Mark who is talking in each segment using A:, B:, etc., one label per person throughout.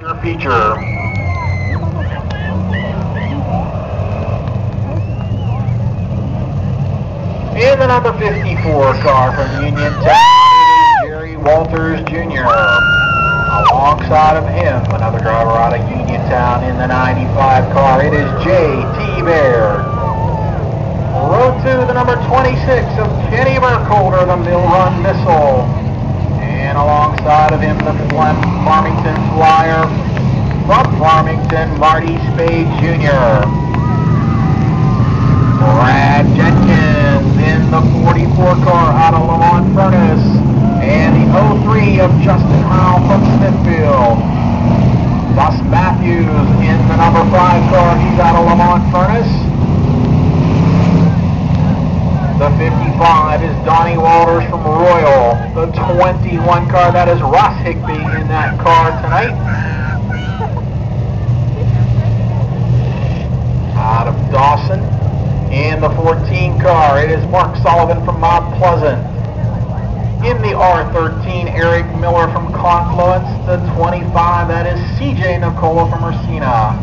A: Your feature. In the number 54 car from Uniontown, it is Jerry Walters Jr. Alongside of him, another driver out of Uniontown in the 95 car, it is J.T. Baird. Row 2, the number 26 of Kenny Burkholder, the Mill Run Missile. And alongside of him, the Farmington Flyer from Farmington, Marty Spade Jr. Brad Jenkins in the 44 car out of Lamont Furnace. And the 03 of Justin Howe from Smithfield. Gus Matthews in the number 5 car, he's out of Lamont Furnace. The 55 is Donnie Walters from Royal. The 21 car, that is Ross Higby in that car tonight. Out of Dawson. In the 14 car, it is Mark Sullivan from Mount Pleasant. In the R13, Eric Miller from Confluence. The 25, that is CJ Nicola from Racina.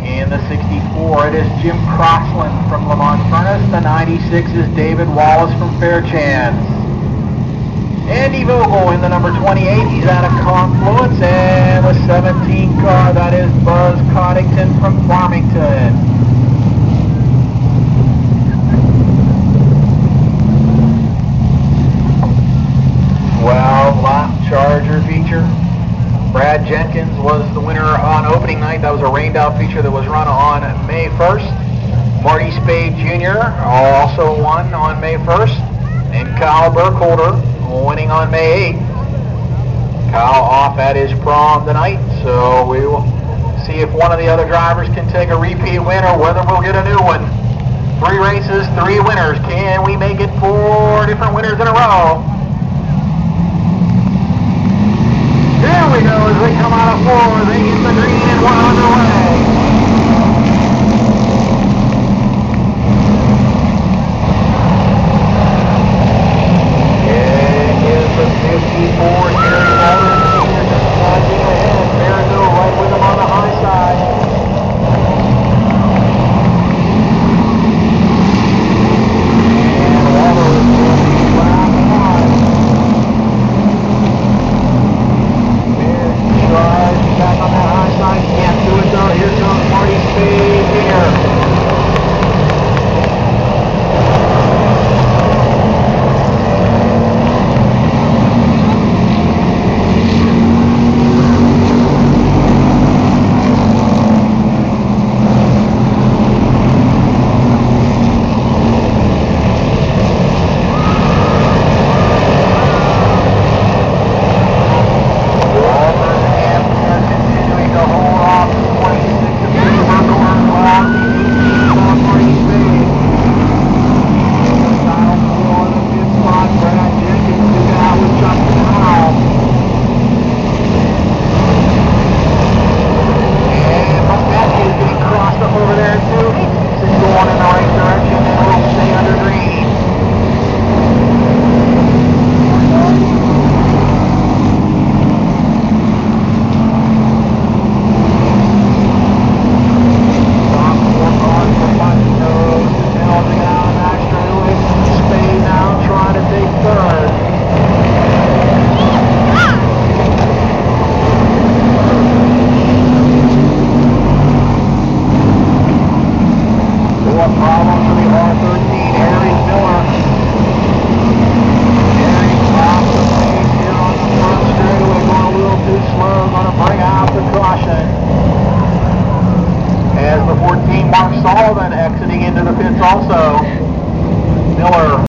A: In the 64, it is Jim Crossland from Lamont Furnace. The 96 is David Wallace from Fairchance. Andy Vogel in the number 28, he's out of Confluence. And the 17 car, that is Buzz Coddington from Farmington. 12-lap Charger feature. Brad Jenkins was the winner on opening night. That was a rained-out feature that was run on May 1st. Marty Spade Jr. also won on May 1st. And Kyle Burkholder winning on May 8th. Kyle off at his prom tonight, so we will see if one of the other drivers can take a repeat win or whether we'll get a new one. 3 races, 3 winners. Can we make it 4 different winners in a row? There we go as they come out of 4, they hit the green and 1 underway. It is the 54 Jerry Walters Jr. just sliding ahead. Barrett right with him on the high side. And Walters will be around the line. Back on that high side, can't do it though. Here comes Marty Spade here. Mark Sullivan exiting into the pits also. Miller